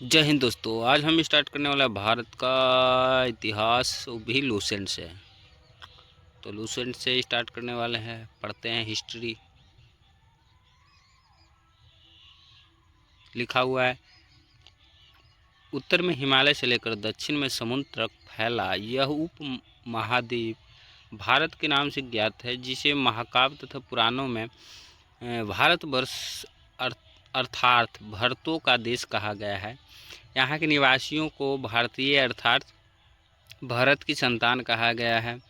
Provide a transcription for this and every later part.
जय हिंद दोस्तों। आज हम स्टार्ट करने वाला है भारत का इतिहास, वो भी लूसेंट से। तो लूसेंट से स्टार्ट करने वाले हैं, पढ़ते हैं हिस्ट्री। लिखा हुआ है, उत्तर में हिमालय से लेकर दक्षिण में समुद्र तक फैला यह उप महाद्वीप भारत के नाम से ज्ञात है, जिसे महाकाव्य तथा पुराणों में भारतवर्ष अर्थात भरतों का देश कहा गया है। यहाँ के निवासियों को भारतीय अर्थात भरत की संतान कहा गया है।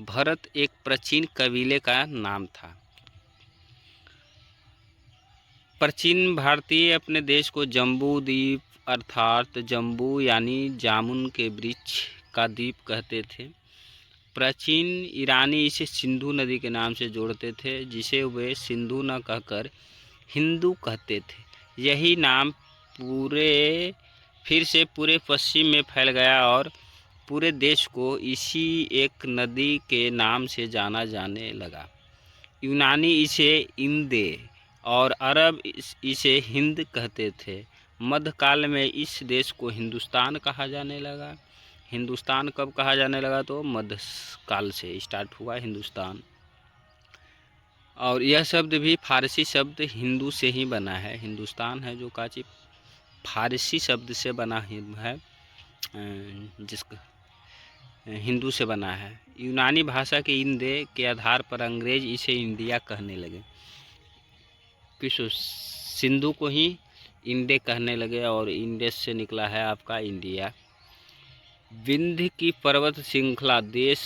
भरत एक प्राचीन कबीले का नाम था। प्राचीन भारतीय अपने देश को जम्बू द्वीप अर्थात जम्बू यानी जामुन के वृक्ष का द्वीप कहते थे। प्राचीन ईरानी इसे सिंधु नदी के नाम से जोड़ते थे, जिसे वे सिंधु न कहकर हिंदू कहते थे। यही नाम फिर से पूरे पश्चिम में फैल गया और पूरे देश को इसी एक नदी के नाम से जाना जाने लगा। यूनानी इसे इंदे और अरब इसे हिंद कहते थे। मध्यकाल में इस देश को हिंदुस्तान कहा जाने लगा। हिंदुस्तान कब कहा जाने लगा? तो मध्यकाल से स्टार्ट हुआ हिंदुस्तान। और यह शब्द भी फारसी शब्द हिंदू से ही बना है। हिंदुस्तान है जो काची फारसी शब्द से बना है, जिसका हिंदू से बना है। यूनानी भाषा के इंदे के आधार पर अंग्रेज इसे इंडिया कहने लगे। किस सिंधु को ही इंडे कहने लगे और इंडेस से निकला है आपका इंडिया। विंध्य की पर्वत श्रृंखला देश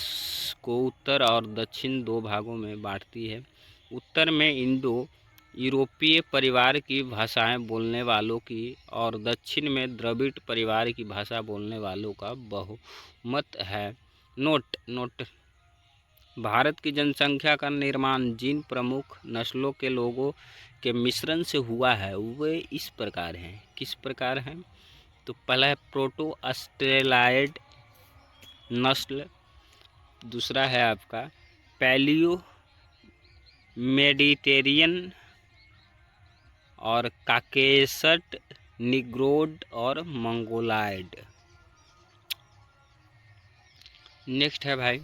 को उत्तर और दक्षिण दो भागों में बांटती है। उत्तर में इंडो यूरोपीय परिवार की भाषाएं बोलने वालों की और दक्षिण में द्रविड़ परिवार की भाषा बोलने वालों का बहुमत है। नोट भारत की जनसंख्या का निर्माण जिन प्रमुख नस्लों के लोगों के मिश्रण से हुआ है वे इस प्रकार हैं। किस प्रकार हैं? तो पहला है प्रोटो ऑस्ट्रेलाइड नस्ल, दूसरा है आपका पैलियो मेडिटेरियन और काकेसट निग्रोड और मंगोलाइड। नेक्स्ट है भाई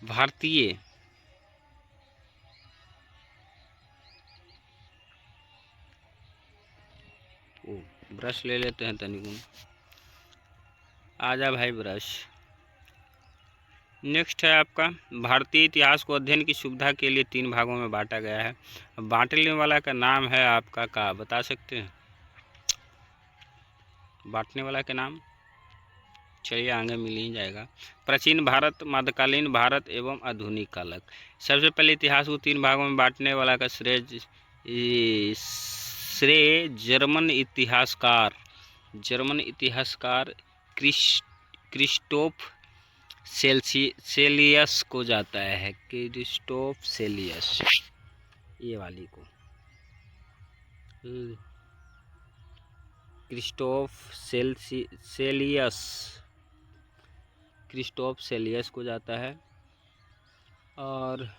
भारतीय ब्रश ले लेते हैं तनिक। आजा भाई ब्रश। नेक्स्ट है आपका भारतीय इतिहास को अध्ययन की सुविधा के लिए 3 भागों में बांटा गया है। बांटने वाला का नाम है आपका का बता सकते हैं? बांटने वाला के नाम चलिए आगे मिल ही जाएगा। प्राचीन भारत, मध्यकालीन भारत एवं आधुनिक कालक। सबसे पहले इतिहास को 3 भागों में बांटने वाला का श्रेय जर्मन इतिहासकार क्रिस्टोफ सेलियस को जाता है। क्रिस्टोफ सेलियस, ये वाली को क्रिस्टोफ सेलियस को जाता है। और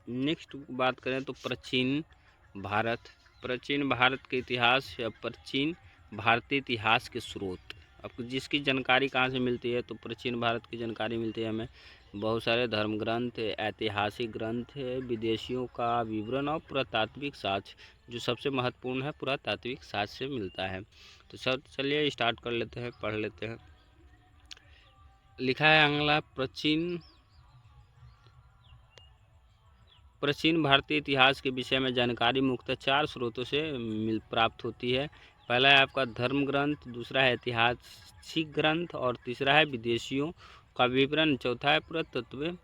नेक्स्ट बात करें तो प्राचीन भारत के इतिहास या प्राचीन भारतीय इतिहास के स्रोत। आपको जिसकी जानकारी कहाँ से मिलती है? तो प्राचीन भारत की जानकारी मिलती है हमें बहुत सारे धर्म ग्रंथ, ऐतिहासिक ग्रंथ, विदेशियों का विवरण और पुरातात्विक साक्ष्य। जो सबसे महत्वपूर्ण है पुरातात्विक साक्ष्य से मिलता है। तो सब चलिए स्टार्ट कर लेते हैं, पढ़ लेते हैं। लिखा है अगला प्राचीन भारतीय इतिहास के विषय में जानकारी मुख्यतः 4 स्रोतों से प्राप्त होती है। पहला है आपका धर्म ग्रंथ, दूसरा है ऐतिहासिक ग्रंथ और तीसरा है विदेशियों का विवरण, चौथा है पुरातत्व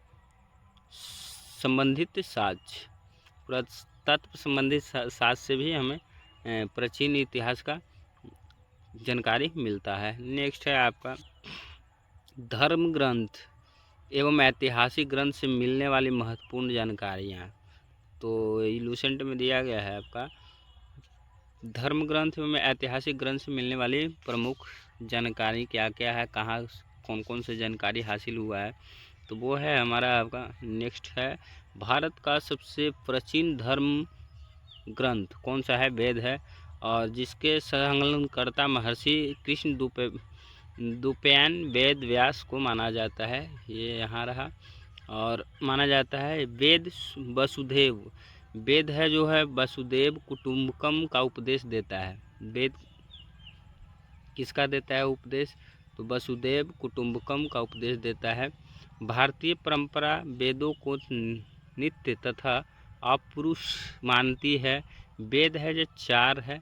संबंधित साक्ष्य। पुरातत्व संबंधित साक्ष्य से भी हमें प्राचीन इतिहास का जानकारी मिलता है। नेक्स्ट है आपका धर्म ग्रंथ एवं ऐतिहासिक ग्रंथ से मिलने वाली महत्वपूर्ण जानकारियाँ। तो लूसेंट में दिया गया है आपका धर्म ग्रंथ एवं ऐतिहासिक ग्रंथ से मिलने वाली प्रमुख जानकारी क्या क्या है, कहाँ कौन कौन से जानकारी हासिल हुआ है। तो वो है हमारा आपका नेक्स्ट है भारत का सबसे प्राचीन धर्म ग्रंथ कौन सा है? वेद है। और जिसके संकलनकर्ता महर्षि कृष्ण द्विपायन वेद व्यास को माना जाता है। ये यहाँ रहा। और माना जाता है वेद वसुदेव, वेद है जो है वसुदेव कुटुंबकम का उपदेश देता है। वेद किसका देता है उपदेश? तो वसुदेव कुटुंबकम का उपदेश देता है। भारतीय परंपरा वेदों को नित्य तथा अपरुष मानती है। वेद है जो 4 है।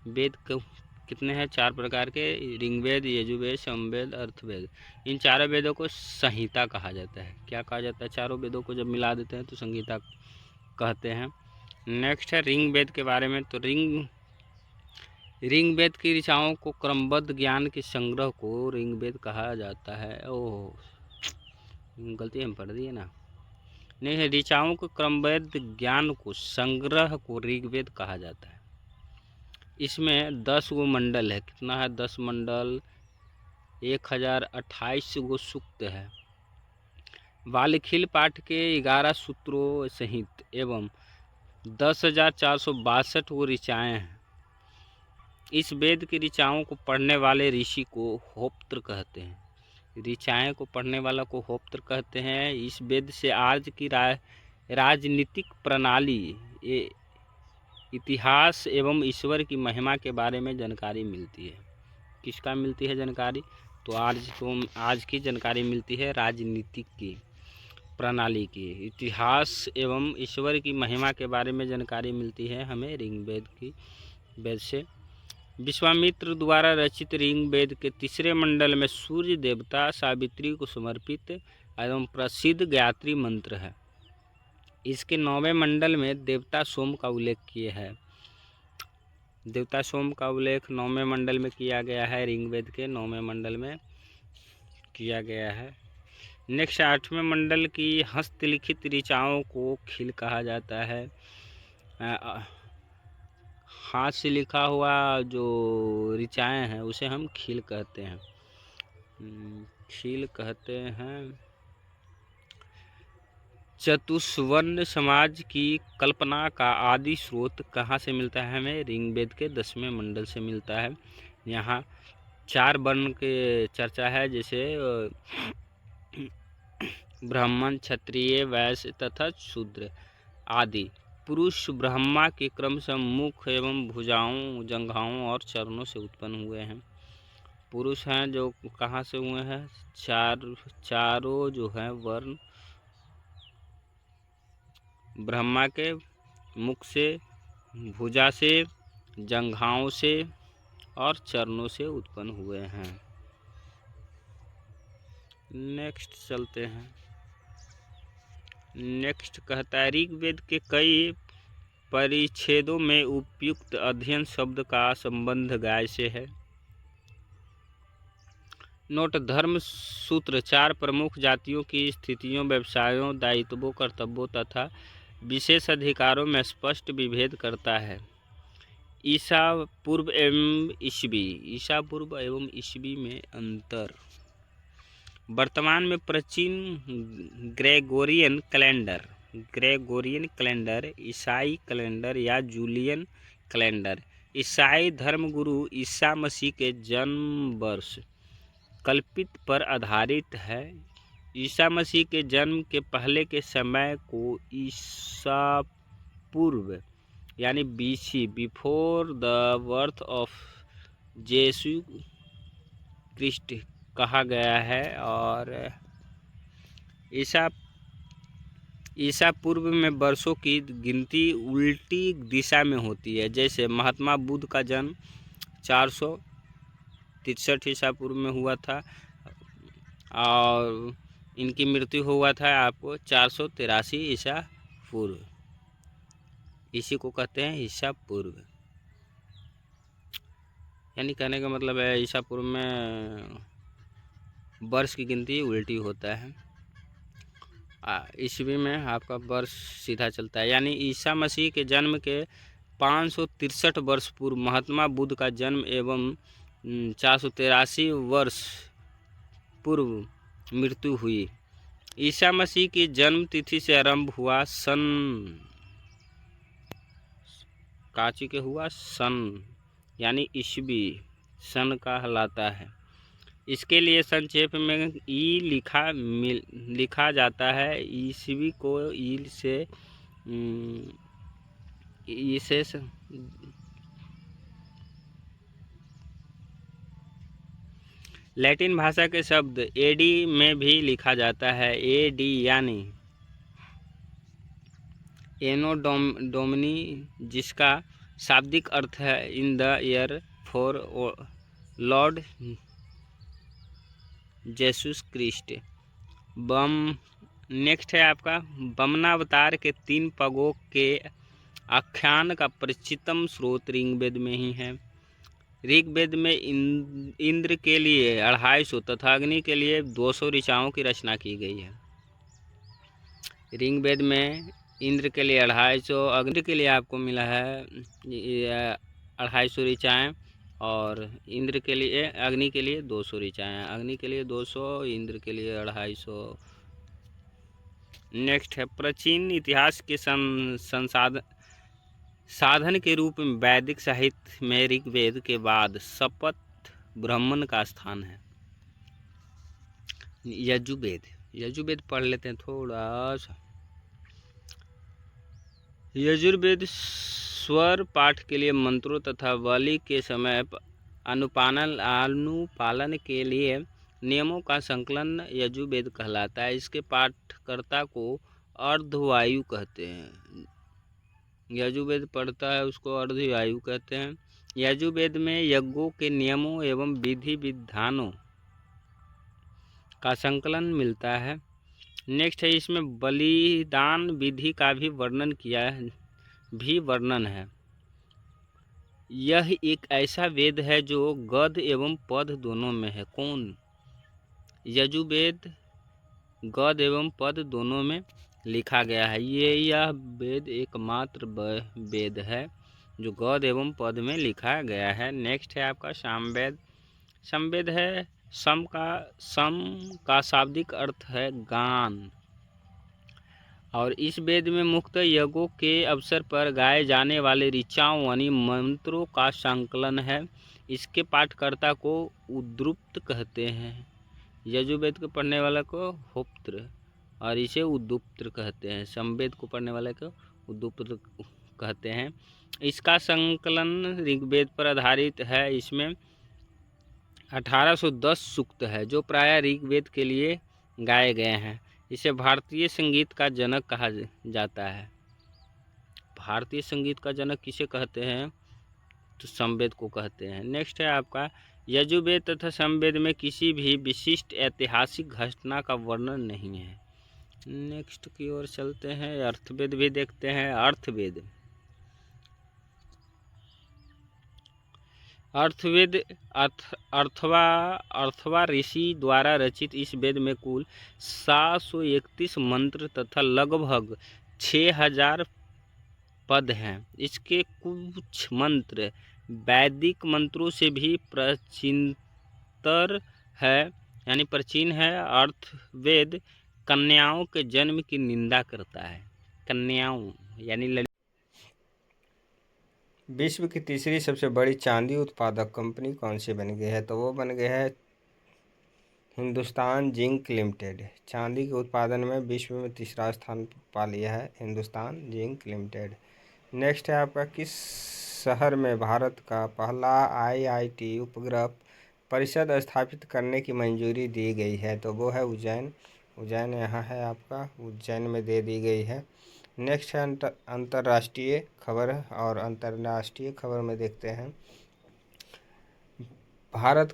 वेद कितने हैं? 4 प्रकार के, ऋग्वेद, यजुर्वेद, सामवेद, अर्थवेद। इन चारों वेदों को संहिता कहा जाता है। क्या कहा जाता है? चारों वेदों को जब मिला देते हैं तो संहिता कहते हैं। नेक्स्ट है ऋग्वेद के बारे में। तो ऋग्वेद की ऋचाओं को क्रमबद्ध ज्ञान के संग्रह को ऋग्वेद कहा जाता है। ओह, गलती हम पढ़ दिए ना। नहीं है, ऋचाओं के क्रमबद्ध ज्ञान को संग्रह को ऋग्वेद कहा जाता है। इसमें 10 गो मंडल है। कितना है? 10 मंडल, 1028 गो सूक्त है। वाल्मीकि पाठ के 11 सूत्रों सहित एवं 10,462 गो ऋचाएँ हैं। इस वेद की ऋचाओं को पढ़ने वाले ऋषि को होप्त्र कहते हैं। ऋचाएँ को पढ़ने वाला को होप्त्र कहते हैं। इस वेद से आज की राजनीतिक प्रणाली, इतिहास एवं ईश्वर की महिमा के बारे में जानकारी मिलती है। किसका मिलती है जानकारी? तो आज की जानकारी मिलती है राजनीतिक की प्रणाली की, इतिहास एवं ईश्वर की महिमा के बारे में जानकारी मिलती है हमें ऋग्वेद की वेद से। विश्वामित्र द्वारा रचित ऋग्वेद के 3 मंडल में सूर्य देवता सावित्री को समर्पित एवं प्रसिद्ध गायत्री मंत्र है। इसके 9वें मंडल में देवता सोम का उल्लेख किए है। देवता सोम का उल्लेख 9वें मंडल में किया गया है। ऋग्वेद के 9वें मंडल में किया गया है। नेक्स्ट 8वें मंडल की हस्तलिखित ऋचाओं को खिल कहा जाता है। हाथ से लिखा हुआ जो ऋचाएँ हैं उसे हम खिल कहते हैं। खिल कहते हैं। चतुष्वर्ण समाज की कल्पना का आदि स्रोत कहाँ से मिलता है? हमें ऋग्वेद के 10वें मंडल से मिलता है। यहाँ 4 वर्ण के चर्चा है, जैसे ब्राह्मण, क्षत्रिय, वैश्य तथा शूद्र आदि। पुरुष ब्रह्मा के क्रमशः मुख एवं भुजाओं, जंघाओं और चरणों से उत्पन्न हुए हैं। पुरुष हैं जो कहाँ से हुए हैं? चारों जो हैं वर्ण ब्रह्मा के मुख से, भुजा से, जंघाओं से और चरणों से उत्पन्न हुए हैं। नेक्स्ट चलते हैं। नेक्स्ट कहता है ऋग्वेद के कई परिच्छेदों में उपयुक्त अध्ययन शब्द का संबंध गाय से है। नोट: धर्म सूत्र 4 प्रमुख जातियों की स्थितियों, व्यवसायों, दायित्वों, कर्तव्यों तथा विशेष अधिकारों में स्पष्ट विभेद करता है। ईसा पूर्व एवं ईस्वी में अंतर। वर्तमान में प्राचीन ग्रेगोरियन कैलेंडर, ईसाई कैलेंडर या जूलियन कैलेंडर, ईसाई धर्मगुरु ईसा मसीह के जन्म वर्ष कल्पित पर आधारित है। ईसा मसीह के जन्म के पहले के समय को ईसा पूर्व यानी BC, before the birth of Jesus Christ कहा गया है। और ईसा पूर्व में वर्षों की गिनती उल्टी दिशा में होती है। जैसे महात्मा बुद्ध का जन्म 463 ईसा पूर्व में हुआ था और इनकी मृत्यु हुआ था आपको 483 ईसा पूर्व। इसी को कहते हैं ईसा पूर्व। यानी कहने का मतलब है ईसा पूर्व में वर्ष की गिनती उल्टी होता है। ईस्वी में आपका वर्ष सीधा चलता है। यानी ईसा मसीह के जन्म के 563 वर्ष पूर्व महात्मा बुद्ध का जन्म एवं 483 वर्ष पूर्व मृत्यु हुई। ईसा मसीह की जन्म तिथि से आरंभ हुआ सन काची के हुआ सन यानी ईस्वी सन कहलाता है। इसके लिए संक्षेप में ई लिखा जाता है। ईस्वी को ई से इसे लैटिन भाषा के शब्द एडी में भी लिखा जाता है। एडी यानी एनो डोमिनी, जिसका शाब्दिक अर्थ है in the year for lord Jesus Christ. Next है आपका बमनावतार के 3 पगों के आख्यान का प्रचितम स्रोत ऋग्वेद में ही है। ऋग्वेद में इंद्र के लिए 250 तथा अग्नि के लिए 200 ऋचाओं की रचना की गई है। ऋग्वेद में इंद्र के लिए 250, अग्नि के लिए आपको मिला है 250 ऋचाएँ और इंद्र के लिए अग्नि के लिए 200 ऋचाएँ। अग्नि के लिए 200, इंद्र के लिए 250। नेक्स्ट है प्राचीन इतिहास के साधन के रूप में वैदिक साहित्य में ऋग्वेद के बाद शपथ ब्राह्मण का स्थान है। यजुर्वेद पढ़ लेते हैं थोड़ा सा। यजुर्वेद स्वर पाठ के लिए मंत्रों तथा बलि के समय अनुपालन के लिए नियमों का संकलन यजुर्वेद कहलाता है। इसके पाठकर्ता को अर्धवायु कहते हैं। यजुर्वेद पढ़ता है उसको अर्धवायु कहते हैं। यजुर्वेद में यज्ञों के नियमों एवं विधि विधानों का संकलन मिलता है। नेक्स्ट है इसमें बलिदान विधि का भी वर्णन है। यह एक ऐसा वेद है जो गद्य एवं पद दोनों में है। कौन? यजुर्वेद गद्य एवं पद दोनों में लिखा गया है। यह वेद एकमात्र वेद है जो गद्य एवं पद में लिखा गया है। नेक्स्ट है आपका सामवेद। सामवेद है सम का शाब्दिक अर्थ है गान और इस वेद में मुख्यतः यज्ञों के अवसर पर गाए जाने वाले ऋचाओं यानी मंत्रों का संकलन है। इसके पाठकर्ता को उद्रुप्त कहते हैं। यजुर्वेद को पढ़ने वाले को होप्त्र और इसे उद्रुप्त कहते हैं। सामवेद को पढ़ने वाले को उद्रुप्त कहते हैं। इसका संकलन ऋग्वेद पर आधारित है। इसमें 1810 सूक्त है जो प्रायः ऋग्वेद के लिए गाए गए हैं। इसे भारतीय संगीत का जनक कहा जाता है। भारतीय संगीत का जनक किसे कहते हैं? तो सामवेद को कहते हैं। नेक्स्ट है आपका यजुर्वेद तथा सामवेद में किसी भी विशिष्ट ऐतिहासिक घटना का वर्णन नहीं है। नेक्स्ट की ओर चलते हैं, अर्थवेद भी देखते हैं। अर्थवेद अर्थवा ऋषि द्वारा रचित इस वेद में कुल 731 मंत्र तथा लगभग 6000 पद हैं। इसके कुछ मंत्र वैदिक मंत्रों से भी प्राचीन है। अर्थवेद कन्याओं के जन्म की निंदा करता है। कन्याओं यानी विश्व की तीसरी सबसे बड़ी चांदी उत्पादक कंपनी कौन सी बन गई है? तो वो बन गई है हिंदुस्तान जिंक लिमिटेड। चांदी के उत्पादन में विश्व में तीसरा स्थान पा लिया है हिंदुस्तान जिंक लिमिटेड। नेक्स्ट है आपका किस शहर में भारत का पहला IIT उपग्रह परिषद स्थापित करने की मंजूरी दी गई है? तो वो है उज्जैन यहाँ है आपका, उज्जैन में दे दी गई है। नेक्स्ट है अंतर्राष्ट्रीय खबर और अंतर्राष्ट्रीय खबर में देखते हैं भारत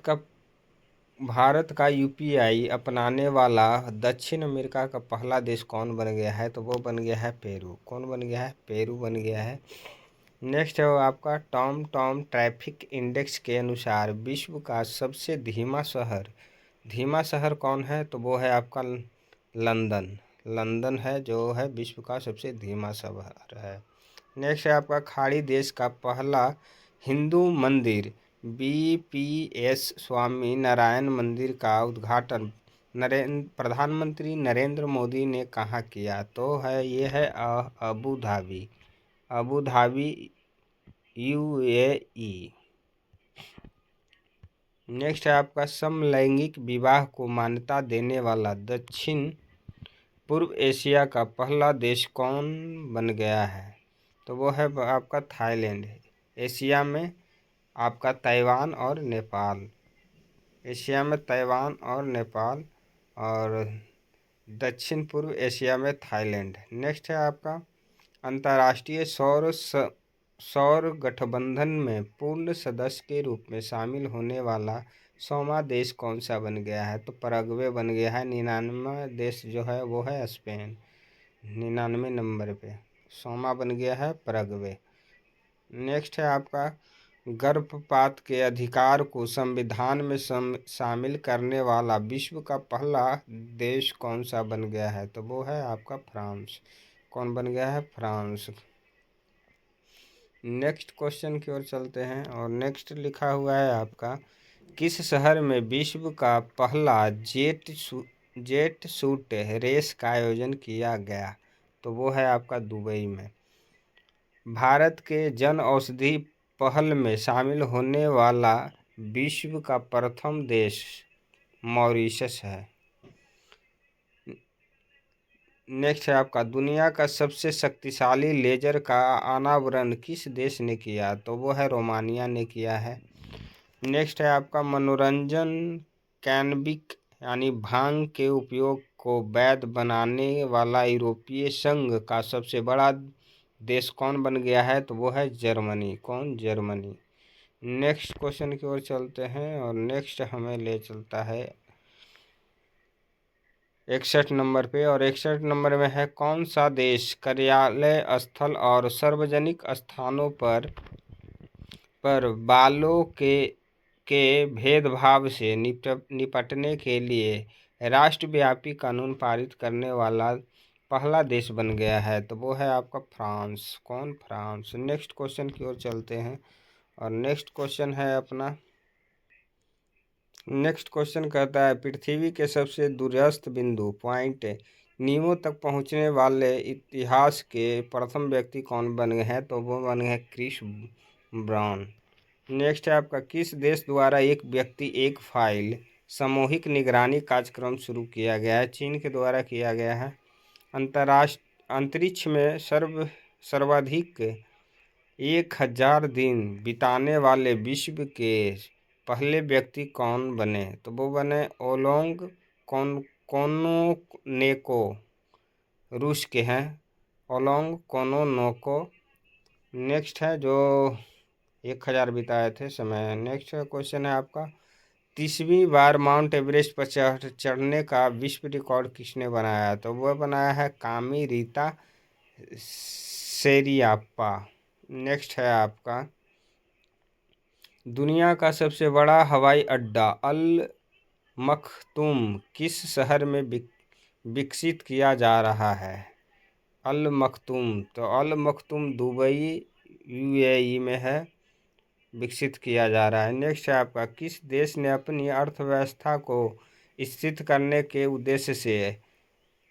का UPI अपनाने वाला दक्षिण अमेरिका का पहला देश कौन बन गया है? तो वो बन गया है पेरू। कौन बन गया है? पेरू बन गया है। नेक्स्ट है वो आपका टॉम ट्रैफिक इंडेक्स के अनुसार विश्व का सबसे धीमा शहर कौन है? तो वो है आपका लंदन है जो है विश्व का सबसे धीमा शहर है। नेक्स्ट है आपका खाड़ी देश का पहला हिंदू मंदिर BPS स्वामी नारायण मंदिर का उद्घाटन प्रधानमंत्री नरेंद्र मोदी ने कहाँ किया? तो ये है अबू धाबी UAE। नेक्स्ट है आपका समलैंगिक विवाह को मान्यता देने वाला दक्षिण पूर्व एशिया का पहला देश कौन बन गया है? तो वो है आपका थाईलैंड। एशिया में आपका ताइवान और नेपाल, एशिया में ताइवान और नेपाल, और दक्षिण पूर्व एशिया में थाईलैंड। नेक्स्ट है आपका अंतर्राष्ट्रीय सौर गठबंधन में पूर्ण सदस्य के रूप में शामिल होने वाला 100वां देश कौन सा बन गया है? तो पैराग्वे बन गया है। 99वां देश जो है वो है स्पेन, 99 नंबर पे 100वां बन गया है पैराग्वे। नेक्स्ट है आपका गर्भपात के अधिकार को संविधान में शामिल करने वाला विश्व का पहला देश कौन सा बन गया है? तो वो है आपका फ्रांस। कौन बन गया है? फ्रांस। नेक्स्ट क्वेश्चन की ओर चलते हैं और नेक्स्ट लिखा हुआ है आपका किस शहर में विश्व का पहला जेट सूट रेस का आयोजन किया गया? तो वो है आपका दुबई में। भारत के जन औषधि पहल में शामिल होने वाला विश्व का प्रथम देश मॉरिशस है। नेक्स्ट है आपका दुनिया का सबसे शक्तिशाली लेजर का अनावरण किस देश ने किया? तो वो है रोमानिया ने किया है। नेक्स्ट है आपका मनोरंजन कैनबिक यानी भांग के उपयोग को वैध बनाने वाला यूरोपीय संघ का सबसे बड़ा देश कौन बन गया है? तो वो है जर्मनी। कौन? जर्मनी। नेक्स्ट क्वेश्चन की ओर चलते हैं और नेक्स्ट हमें ले चलता है 61 नंबर पे, और 61 नंबर में है कौन सा देश कार्यालय स्थल और सार्वजनिक स्थानों पर बालों के भेदभाव से निपटने के लिए राष्ट्रव्यापी कानून पारित करने वाला पहला देश बन गया है? तो वो है आपका फ्रांस। कौन? फ्रांस। नेक्स्ट क्वेश्चन की ओर चलते हैं और नेक्स्ट क्वेश्चन है अपना, नेक्स्ट क्वेश्चन कहता है पृथ्वी के सबसे दूरस्थ बिंदु पॉइंट नीमो तक पहुंचने वाले इतिहास के प्रथम व्यक्ति कौन बन गए हैं? तो वो बन गए क्रिस ब्राउन। नेक्स्ट है आपका किस देश द्वारा एक व्यक्ति एक फाइल सामूहिक निगरानी कार्यक्रम शुरू किया गया है? चीन के द्वारा किया गया है। अंतरिक्ष में सर्वाधिक 1000 दिन बिताने वाले विश्व के पहले व्यक्ति कौन बने? तो वो बने ओलोंग कोनोनेको, रूस के हैं ओलोंग कोनोनोको। नेक्स्ट है जो 1000 बिताए थे समय। नेक्स्ट क्वेश्चन है आपका 30वीं बार माउंट एवरेस्ट पर चढ़ने का विश्व रिकॉर्ड किसने बनाया? तो वह बनाया है कामी रीता सेरियाप्पा। नेक्स्ट है आपका दुनिया का सबसे बड़ा हवाई अड्डा अल मखतूम किस शहर में विकसित किया जा रहा है? अल मखतूम, तो अल मखतूम दुबई UAE में है, विकसित किया जा रहा है। नेक्स्ट है आपका किस देश ने अपनी अर्थव्यवस्था को स्थिर करने के उद्देश्य से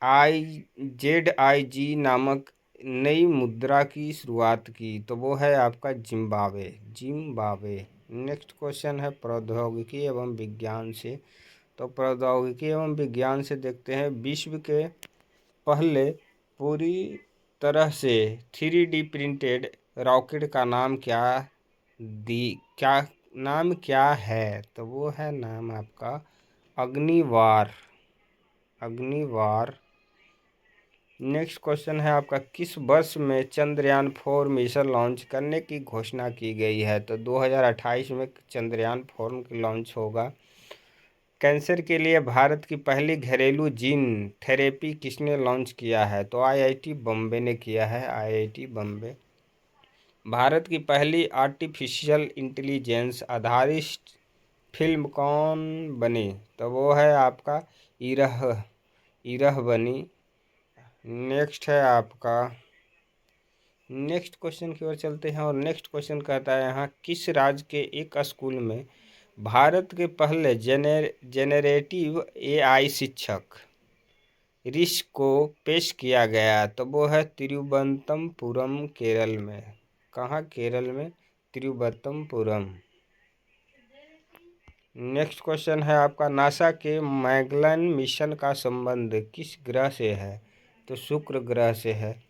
ZIG नामक नई मुद्रा की शुरुआत की? तो वो है आपका जिम्बाब्वे। नेक्स्ट क्वेश्चन है प्रौद्योगिकी एवं विज्ञान से। तो प्रौद्योगिकी एवं विज्ञान से देखते हैं विश्व के पहले पूरी तरह से 3D प्रिंटेड रॉकेट का नाम क्या है? तो वो है नाम आपका अग्निवार। नेक्स्ट क्वेश्चन है आपका किस वर्ष में चंद्रयान 4 मिशन लॉन्च करने की घोषणा की गई है? तो 2028 में चंद्रयान 4 लॉन्च होगा। कैंसर के लिए भारत की पहली घरेलू जीन थेरेपी किसने लॉन्च किया है? तो IIT बॉम्बे ने किया है, IIT बॉम्बे। भारत की पहली आर्टिफिशियल इंटेलिजेंस आधारित फिल्म कौन बनी? तो वो है आपका इरह बनी। नेक्स्ट है आपका नेक्स्ट क्वेश्चन की ओर चलते हैं और नेक्स्ट क्वेश्चन कहता है यहाँ किस राज्य के एक स्कूल में भारत के पहले जेनरेटिव AI शिक्षक रिश को पेश किया गया? तो वो है तिरुवनंतपुरम केरल में। कहाँ? केरल में तिरुवनंतपुरम। नेक्स्ट क्वेश्चन है आपका, नासा के मैगलन मिशन का संबंध किस ग्रह से है? तो शुक्र ग्रह से है।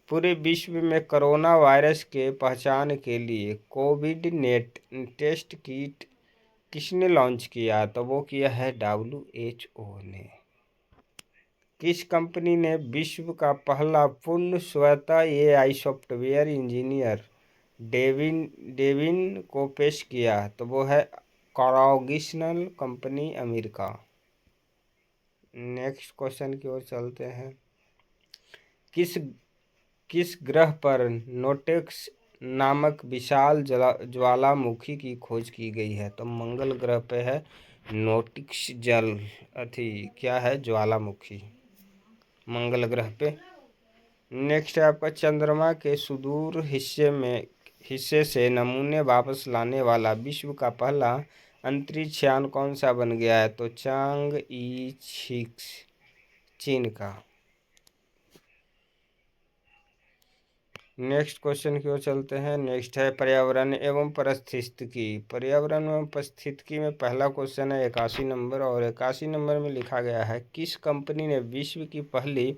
पूरे विश्व में कोरोना वायरस के पहचान के लिए कोविड नेट टेस्ट किट किसने लॉन्च किया? तो वो किया है WHO ने। किस कंपनी ने विश्व का पहला पूर्ण स्वायत्त AI सॉफ्टवेयर इंजीनियर डेविन को पेश किया? तो वो है कॉग्निशनल कंपनी अमेरिका। नेक्स्ट क्वेश्चन की ओर चलते हैं, किस ग्रह पर नोटेक्स नामक विशाल ज्वालामुखी की खोज की गई है? तो मंगल ग्रह पे है नोटिक्स क्या है, ज्वालामुखी, मंगल ग्रह पे। नेक्स्ट है आपका, चंद्रमा के सुदूर हिस्से से नमूने वापस लाने वाला विश्व का पहला अंतरिक्ष यान कौन सा बन गया है? तो चांग-ई 6 चीन का। नेक्स्ट क्वेश्चन की ओर चलते हैं। नेक्स्ट है पर्यावरण एवं पारिस्थितिकी। पर्यावरण एवं पारिस्थितिकी में पहला क्वेश्चन है 81 नंबर, और 81 नंबर में लिखा गया है, किस कंपनी ने विश्व की पहली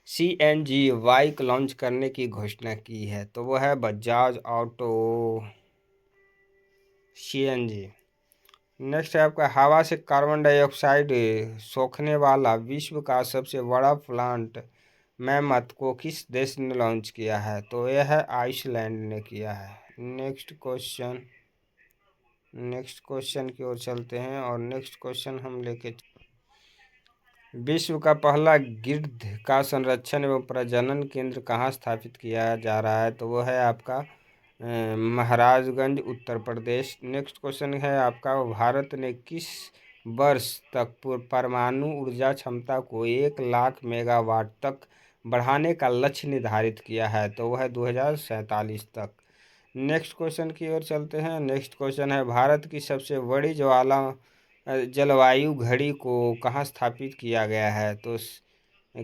CNG बाइक लॉन्च करने की घोषणा की है? तो वो है बजाज ऑटो CNG। नेक्स्ट है आपका, हवा से कार्बन डाइऑक्साइड सोखने वाला विश्व का सबसे बड़ा प्लांट मैमथ को किस देश ने लॉन्च किया है? तो यह है आइसलैंड ने किया है। नेक्स्ट क्वेश्चन की ओर चलते हैं, और नेक्स्ट क्वेश्चन हम लेके, विश्व का पहला गिद्ध का संरक्षण एवं प्रजनन केंद्र कहाँ स्थापित किया जा रहा है? तो वो है आपका महाराजगंज उत्तर प्रदेश। नेक्स्ट क्वेश्चन है आपका, भारत ने किस वर्ष तक परमाणु ऊर्जा क्षमता को 1 लाख मेगावाट तक बढ़ाने का लक्ष्य निर्धारित किया है? तो वह है 2047 तक। नेक्स्ट क्वेश्चन की ओर चलते हैं। नेक्स्ट क्वेश्चन है, भारत की सबसे बड़ी जलवायु घड़ी को कहाँ स्थापित किया गया है? तो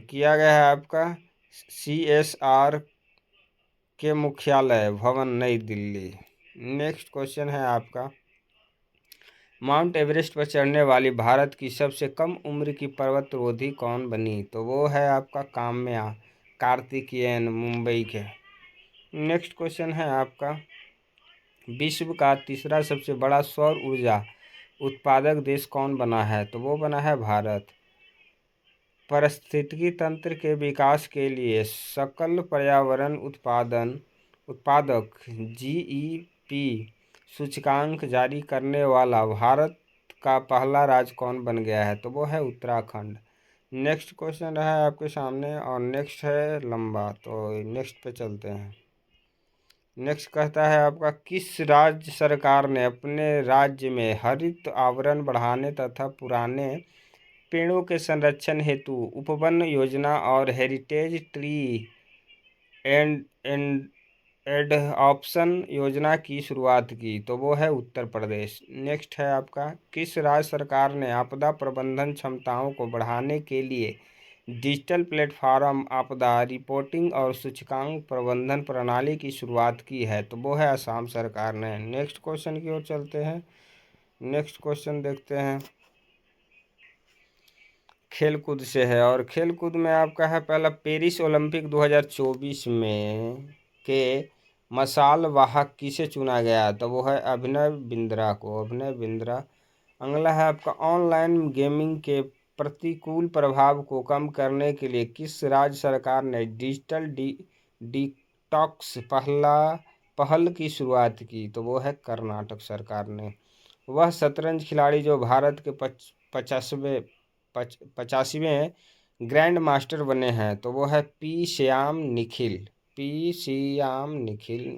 किया गया है आपका CSR के मुख्यालय भवन, नई दिल्ली। नेक्स्ट क्वेश्चन है आपका, माउंट एवरेस्ट पर चढ़ने वाली भारत की सबसे कम उम्र की पर्वतारोही कौन बनी? तो वो है आपका काम्या कार्तिकेयन, मुंबई के। नेक्स्ट क्वेश्चन है आपका, विश्व का तीसरा सबसे बड़ा सौर ऊर्जा उत्पादक देश कौन बना है? तो वो बना है भारत। पारिस्थितिकी तंत्र के विकास के लिए सकल पर्यावरण उत्पादक GEP सूचकांक जारी करने वाला भारत का पहला राज्य कौन बन गया है? तो वो है उत्तराखंड। नेक्स्ट क्वेश्चन रहा है आपके सामने, और नेक्स्ट है लंबा, तो नेक्स्ट पे चलते हैं। नेक्स्ट कहता है आपका, किस राज्य सरकार ने अपने राज्य में हरित आवरण बढ़ाने तथा पुराने पेड़ों के संरक्षण हेतु उपवन योजना और हेरिटेज ट्री एंड एडॉप्शन योजना की शुरुआत की? तो वो है उत्तर प्रदेश। नेक्स्ट है आपका, किस राज्य सरकार ने आपदा प्रबंधन क्षमताओं को बढ़ाने के लिए डिजिटल प्लेटफॉर्म आपदा रिपोर्टिंग और सूचकांक प्रबंधन प्रणाली की शुरुआत की है? तो वो है असम सरकार ने। नेक्स्ट क्वेश्चन की ओर चलते हैं। नेक्स्ट क्वेश्चन देखते हैं, खेलकूद से है, और खेलकूद में आपका है पहला, पेरिस ओलंपिक 2024 में के मशाल वाहक किसे चुना गया? तो वो है अभिनव बिंद्रा को, अभिनव बिंद्रा। अगला है आपका, ऑनलाइन गेमिंग के प्रतिकूल प्रभाव को कम करने के लिए किस राज्य सरकार ने डिजिटल डिटॉक्स पहल की शुरुआत की? तो वो है कर्नाटक सरकार ने। वह शतरंज खिलाड़ी जो भारत के 85वें ग्रैंड मास्टर बने हैं, तो वो है P Shyam Nikhil.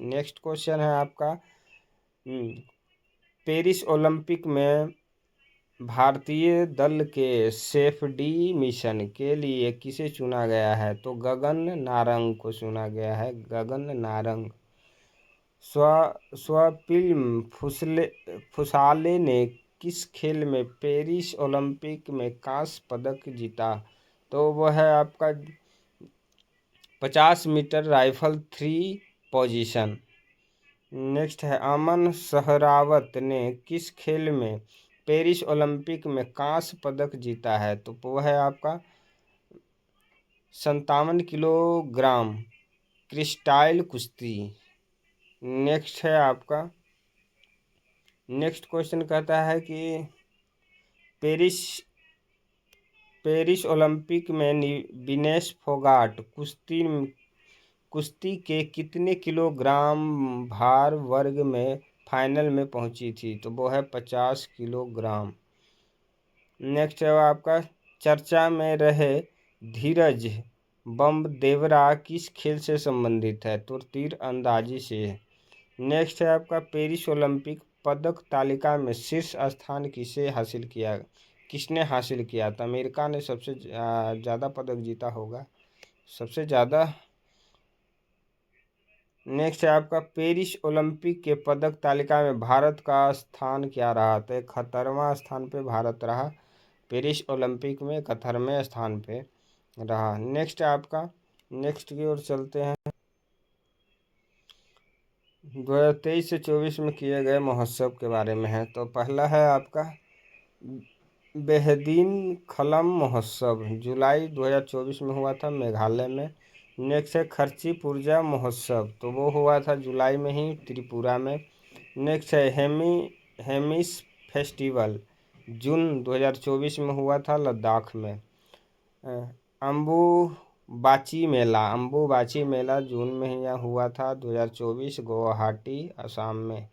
Next question है आपका, पेरिस ओलंपिक में भारतीय दल के सेफडी मिशन के लिए किसे चुना गया है? तो गगन नारंग को चुना गया है, गगन नारंग। स्वप्निल फुसाले ने किस खेल में पेरिस ओलंपिक में कांस्य पदक जीता? तो वह है आपका 50 मीटर राइफल 3 पोजीशन। नेक्स्ट है अमन सहरावत ने किस खेल में पेरिस ओलंपिक में कांस्य पदक जीता है? तो वो है आपका 57 किलोग्राम क्रिस्टाइल कुश्ती। नेक्स्ट है आपका नेक्स्ट क्वेश्चन कहता है कि पेरिस पेरिस ओलंपिक में विनेश फोगाट कुश्ती के कितने किलोग्राम भार वर्ग में फाइनल में पहुंची थी? तो वो है 50 किलोग्राम। नेक्स्ट है आपका चर्चा में रहे धीरज बमदेवरा किस खेल से संबंधित है? तो तीर अंदाजी से है। नेक्स्ट है आपका पेरिस ओलंपिक पदक तालिका में शीर्ष स्थान किसने हासिल किया? तो अमेरिका ने सबसे ज़्यादा पदक जीता होगा, सबसे ज़्यादा। नेक्स्ट है आपका पेरिस ओलंपिक के पदक तालिका में भारत का स्थान क्या रहा? तो 71वां स्थान पे भारत रहा। पेरिस ओलंपिक में 71वें स्थान पे रहा। नेक्स्ट है आपका नेक्स्ट की ओर चलते हैं। 2023 से 24 में किए गए महोत्सव के बारे में है। तो पहला है आपका बेहदीन खलम महोत्सव, जुलाई 2024 में हुआ था मेघालय में। नेक्स्ट है खर्ची पुर्जा महोत्सव, तो वो हुआ था जुलाई में ही त्रिपुरा में। नेक्स्ट है हेमिस फेस्टिवल, जून 2024 में हुआ था लद्दाख में। अम्बुबाची मेला जून में ही हुआ था 2024 गुवाहाटी असम में।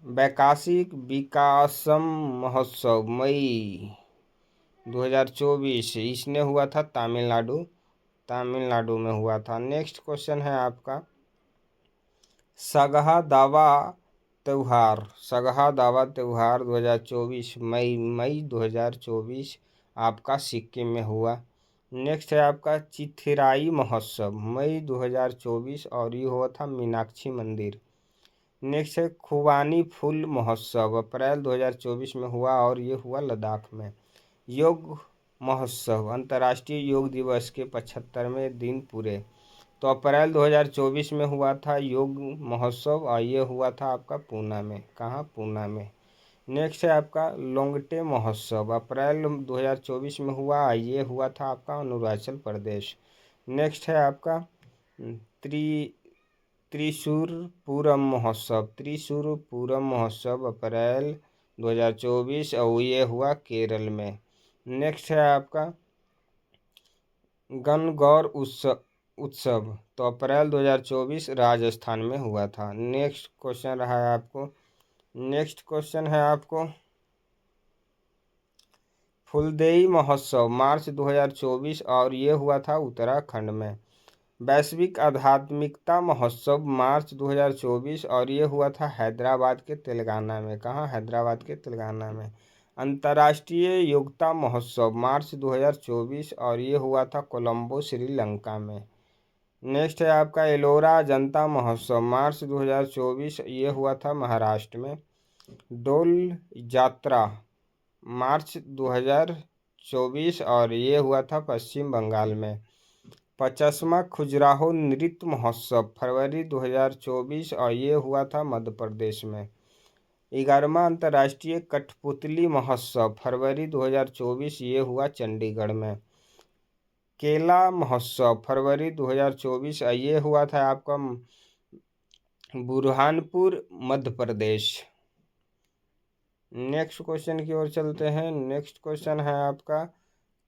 वैकाशिक विकासम महोत्सव मई 2024 इसने हुआ था तमिलनाडु में हुआ था। नेक्स्ट क्वेश्चन है आपका सगहा दावा त्यौहार 2024 मई 2024 आपका सिक्किम में हुआ। नेक्स्ट है आपका चिथिराई महोत्सव मई 2024 और ये हुआ था मीनाक्षी मंदिर। नेक्स्ट है खुबानी फूल महोत्सव अप्रैल 2024 में हुआ और ये हुआ लद्दाख में। योग महोत्सव अंतर्राष्ट्रीय योग दिवस के 75वें दिन पूरे, तो अप्रैल 2024 में हुआ था योग महोत्सव और ये हुआ था आपका पूना में। कहाँ? पूना में। नेक्स्ट है आपका लोंगटे महोत्सव अप्रैल 2024 में हुआ, ये हुआ था आपका अरुणाचल प्रदेश। नेक्स्ट है आपका त्रिशूरपूरम महोत्सव अप्रैल 2024 और ये हुआ केरल में। नेक्स्ट है आपका गणगौर उत्सव तो अप्रैल 2024 राजस्थान में हुआ था। नेक्स्ट क्वेश्चन है आपको फुलदेई महोत्सव मार्च 2024 और ये हुआ था उत्तराखंड में। वैश्विक आध्यात्मिकता महोत्सव मार्च 2024 और ये हुआ था हैदराबाद के तेलंगाना में। कहाँ? हैदराबाद के तेलंगाना में। अंतर्राष्ट्रीय योग्यता महोत्सव मार्च 2024 और ये हुआ था कोलंबो श्रीलंका में। नेक्स्ट है आपका एलोरा जनता महोत्सव मार्च 2024 ये हुआ था महाराष्ट्र में। डोल यात्रा मार्च 2024 और ये हुआ था पश्चिम बंगाल में। 50वां खजुराहो नृत्य महोत्सव फरवरी 2024 और ये हुआ था मध्य प्रदेश में। 11वां अंतर्राष्ट्रीय कठपुतली महोत्सव फरवरी 2024 ये हुआ चंडीगढ़ में। केला महोत्सव फरवरी 2024 ये हुआ था आपका बुरहानपुर मध्य प्रदेश। नेक्स्ट क्वेश्चन की ओर चलते हैं। नेक्स्ट क्वेश्चन है आपका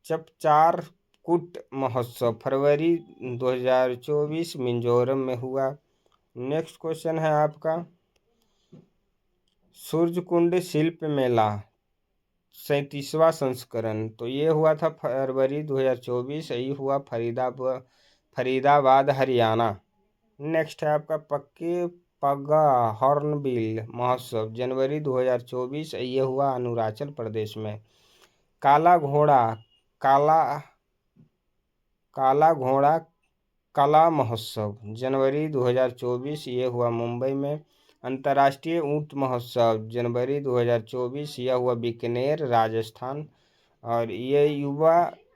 चपचार कुट महोत्सव फरवरी 2024 मिजोरम में हुआ। नेक्स्ट क्वेश्चन है आपका सूर्यकुंड शिल्प मेला 37वां संस्करण तो ये हुआ था फरवरी 2024 ये हुआ फरीदाबाद हरियाणा। नेक्स्ट है आपका पक्के पग्गा हॉर्नबिल महोत्सव जनवरी 2024 ये हुआ अरुणाचल प्रदेश में। काला घोड़ा कला महोत्सव जनवरी 2024 ये हुआ मुंबई में। अंतर्राष्ट्रीय ऊंट महोत्सव जनवरी 2024 यह हुआ बीकानेर राजस्थान। और ये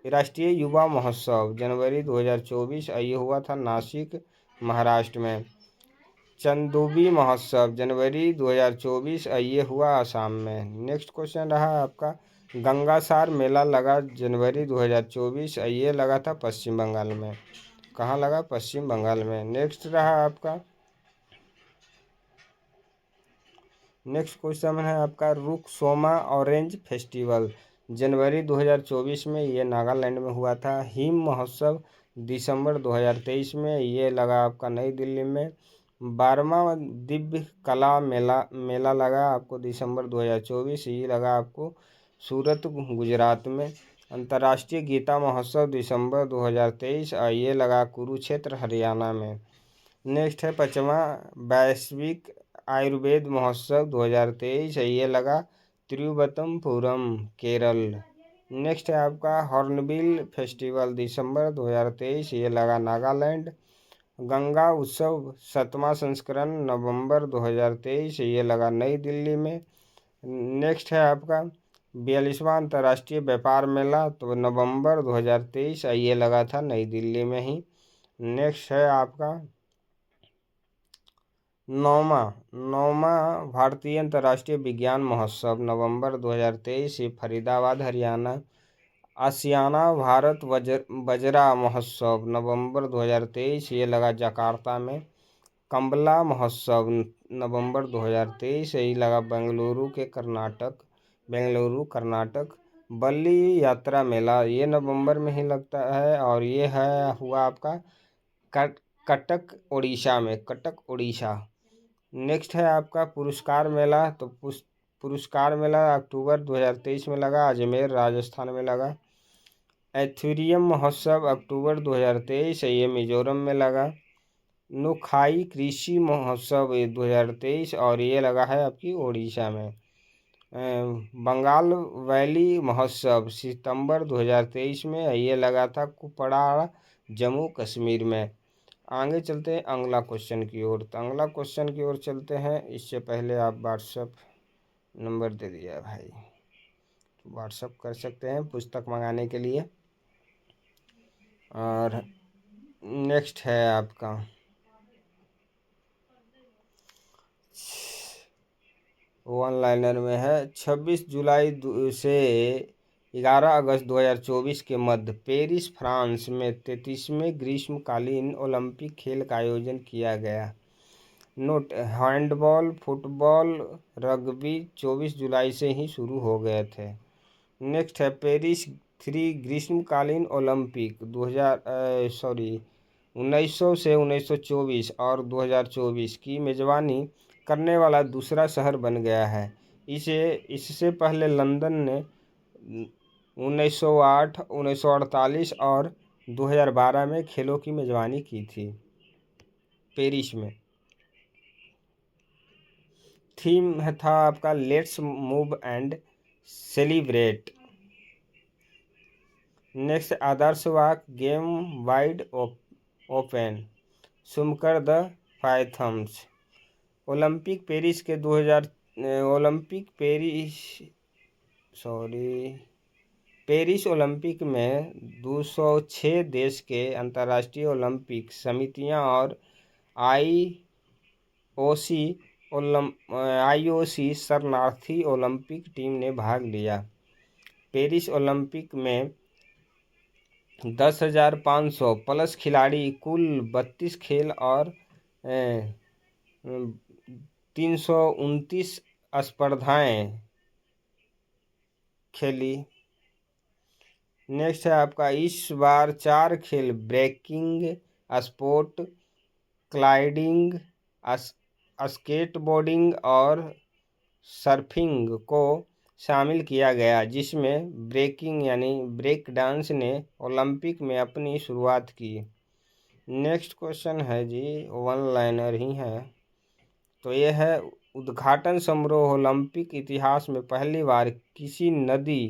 राष्ट्रीय युवा महोत्सव जनवरी 2024 ये हुआ था नासिक महाराष्ट्र में। चंदूबी महोत्सव जनवरी 2024 ये हुआ आसाम में। नेक्स्ट क्वेश्चन रहा आपका गंगासार मेला लगा जनवरी 2024 ये लगा था पश्चिम बंगाल में। कहाँ लगा? पश्चिम बंगाल में। नेक्स्ट रहा आपका नेक्स्ट क्वेश्चन है आपका रुकसोमा ऑरेंज फेस्टिवल जनवरी 2024 में ये नागालैंड में हुआ था। हिम महोत्सव दिसंबर 2023 में ये लगा आपका नई दिल्ली में। 12वां दिव्य कला मेला लगा आपको दिसंबर 2024 ये लगा आपको सूरत गुजरात में। अंतर्राष्ट्रीय गीता महोत्सव दिसंबर 2023 और ये लगा कुरुक्षेत्र हरियाणा में। नेक्स्ट है 5वां वैश्विक आयुर्वेद महोत्सव 2023 ये लगा तिरुवनंतपुरम केरल। नेक्स्ट है आपका हॉर्नबिल फेस्टिवल दिसंबर 2023 ये लगा नागालैंड। गंगा उत्सव 7वां संस्करण नवंबर 2023 ये लगा नई दिल्ली में। नेक्स्ट है आपका 42वां अंतर्राष्ट्रीय व्यापार मेला तो नवंबर 2023 ये लगा था नई दिल्ली में ही। नेक्स्ट है आपका नौमा भारतीय अंतर्राष्ट्रीय विज्ञान महोत्सव नवंबर 2023 फरीदाबाद हरियाणा। आसियाना भारत बजरा महोत्सव नवंबर 2023 ये लगा जकार्ता में। कंबला महोत्सव नवंबर 2023 ये लगा बेंगलुरु कर्नाटक। बल्ली यात्रा मेला ये नवंबर में ही लगता है और ये हुआ आपका कटक उड़ीसा। नेक्स्ट है आपका पुरस्कार मेला तो पुरस्कार मेला अक्टूबर 2023 में लगा अजमेर राजस्थान में लगा। एथुरियम महोत्सव अक्टूबर 2023 ये मिजोरम में लगा। नुखाई कृषि महोत्सव 2023 और ये लगा है आपकी उड़ीसा में। बंगाल वैली महोत्सव सितंबर 2023 में ये लगा था कुपवाड़ा जम्मू कश्मीर में। आगे चलते हैं अगला क्वेश्चन की ओर। तो अगला क्वेश्चन की ओर चलते हैं। इससे पहले आप व्हाट्सएप नंबर दे दिया भाई, व्हाट्सएप कर सकते हैं पुस्तक मंगाने के लिए। और नेक्स्ट है आपका वन लाइनर में है 26 जुलाई से 11 अगस्त 2024 के मध्य पेरिस फ्रांस में 33वें ग्रीष्मकालीन ओलंपिक खेल का आयोजन किया गया। नोट हैंडबॉल फुटबॉल रग्बी 24 जुलाई से ही शुरू हो गए थे। नेक्स्ट है पेरिस 3 ग्रीष्मकालीन ओलंपिक 1900 से 1924 और 2024 की मेजबानी करने वाला दूसरा शहर बन गया है। इससे पहले लंदन ने 1908, 1948 और 2012 में खेलों की मेजबानी की थी। पेरिस में थीम था आपका let's move and celebrate. Next आदर्श वाक गेम वाइड ओपन सुमकर द पाइथम्स। ओलंपिक पेरिस ओलंपिक में 206 देश के अंतर्राष्ट्रीय ओलंपिक समितियां और आईओसी शरणार्थी ओलंपिक टीम ने भाग लिया। पेरिस ओलंपिक में 10,500 प्लस खिलाड़ी कुल 32 खेल और 329 स्पर्धाएं खेली। नेक्स्ट है आपका इस बार 4 खेल ब्रेकिंग स्पोर्ट, क्लाइडिंग, स्केटबोर्डिंग और सर्फिंग को शामिल किया गया, जिसमें ब्रेकिंग यानी ब्रेक डांस ने ओलंपिक में अपनी शुरुआत की। नेक्स्ट क्वेश्चन है जी वन लाइनर ही है। तो ये है उद्घाटन समारोह ओलंपिक इतिहास में पहली बार किसी नदी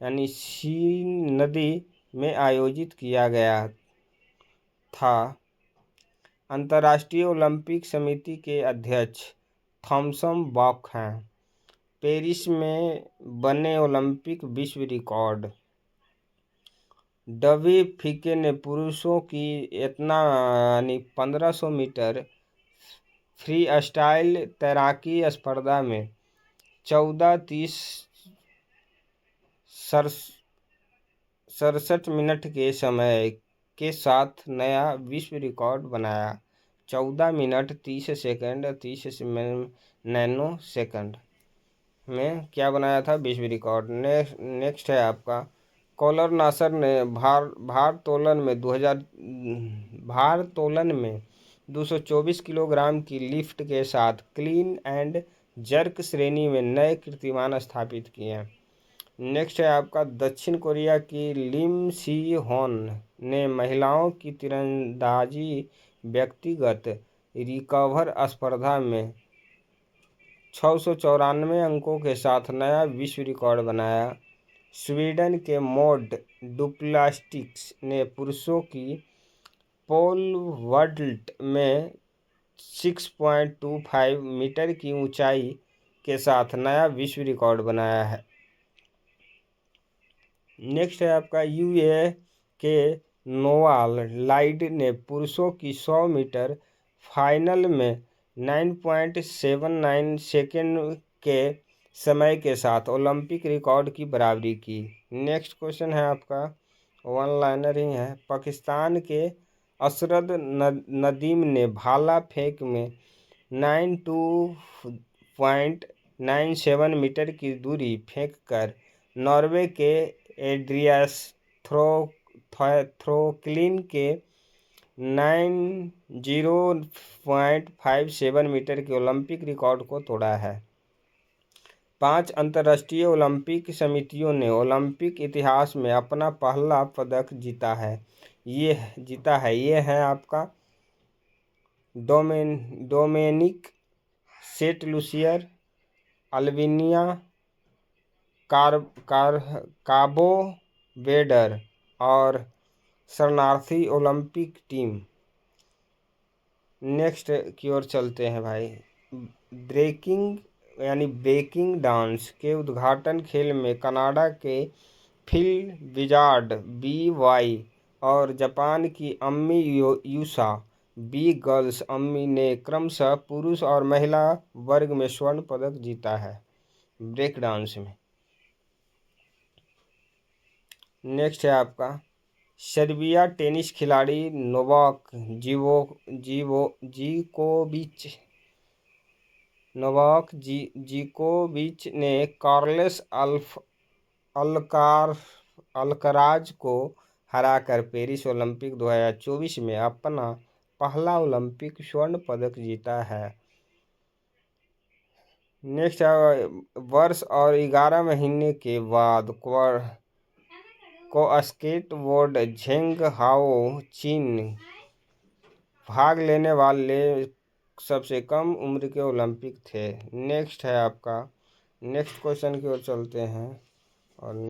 यानी सीन नदी में आयोजित किया गया था। अंतर्राष्ट्रीय ओलंपिक समिति के अध्यक्ष थॉमसन बॉक हैं। पेरिस में बने ओलंपिक विश्व रिकॉर्ड। डबी फीके ने पुरुषों की यानी 1500 मीटर फ्री स्टाइल तैराकी स्पर्धा में 14:30 67 मिनट के समय के साथ नया विश्व रिकॉर्ड बनाया। 14 मिनट 30 सेकंड 30 नैनो सेकंड में क्या बनाया था? विश्व रिकॉर्ड। नेक्स्ट है आपका, कॉलर नासर ने भारोत्तोलन में 224 किलोग्राम की लिफ्ट के साथ क्लीन एंड जर्क श्रेणी में नए कीर्तिमान स्थापित किए हैं। नेक्स्ट है आपका, दक्षिण कोरिया की लिम सी होन ने महिलाओं की तीरंदाजी व्यक्तिगत रिकर्व स्पर्धा में 694 अंकों के साथ नया विश्व रिकॉर्ड बनाया। स्वीडन के मॉड डुप्लास्टिक्स ने पुरुषों की पोल वॉल्ट में 6.25 मीटर की ऊंचाई के साथ नया विश्व रिकॉर्ड बनाया है। नेक्स्ट है आपका, यूए के नोवाल लाइड ने पुरुषों की 100 मीटर फाइनल में 9.79 सेकेंड के समय के साथ ओलंपिक रिकॉर्ड की बराबरी की। नेक्स्ट क्वेश्चन है आपका, वन लाइनर ही है। पाकिस्तान के असरद नदीम ने भाला फेंक में 92.97 मीटर की दूरी फेंककर नॉर्वे के एड्रियास थ्रोक्लिन के 90.57 मीटर के ओलंपिक रिकॉर्ड को तोड़ा है। 5 अंतर्राष्ट्रीय ओलंपिक समितियों ने ओलंपिक इतिहास में अपना पहला पदक जीता है। ये है आपका डोमेनिक सेंट लूसियर, अल्बानिया, काबो वेडर और शरणार्थी ओलंपिक टीम। नेक्स्ट की ओर चलते हैं भाई। ब्रेकिंग डांस के उद्घाटन खेल में कनाडा के फिल विजार्ड BY और जापान की अम्मी यूसा बी गर्ल्स अम्मी ने क्रमशः पुरुष और महिला वर्ग में स्वर्ण पदक जीता है ब्रेक डांस में। नेक्स्ट है आपका, सर्बिया टेनिस खिलाड़ी नोवाक जोकोविच ने कार्लोस अल्कराज को हराकर पेरिस ओलंपिक 2024 में अपना पहला ओलंपिक स्वर्ण पदक जीता है। नेक्स्ट है, वर्ष और 11 महीने के बाद को स्केटबोर्ड झेंगहाओ चीन भाग लेने वाले सबसे कम उम्र के ओलंपिक थे। नेक्स्ट है आपका, नेक्स्ट क्वेश्चन की ओर चलते हैं। और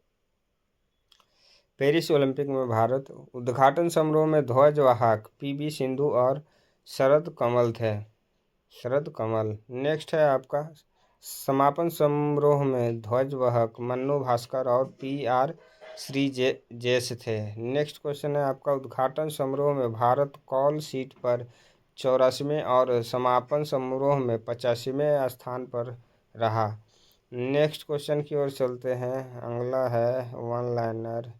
पेरिस ओलंपिक में भारत उद्घाटन समारोह में ध्वजवाहक PV सिंधु और शरद कमल। नेक्स्ट है आपका, समापन समारोह में ध्वजवाहक मन्नू भास्कर और PR श्रीजेश थे। नेक्स्ट क्वेश्चन है आपका, उद्घाटन समारोह में भारत कॉल शीट पर 84वें और समापन समारोह में 85वें स्थान पर रहा। नेक्स्ट क्वेश्चन की ओर चलते हैं। अगला है वन लाइनर।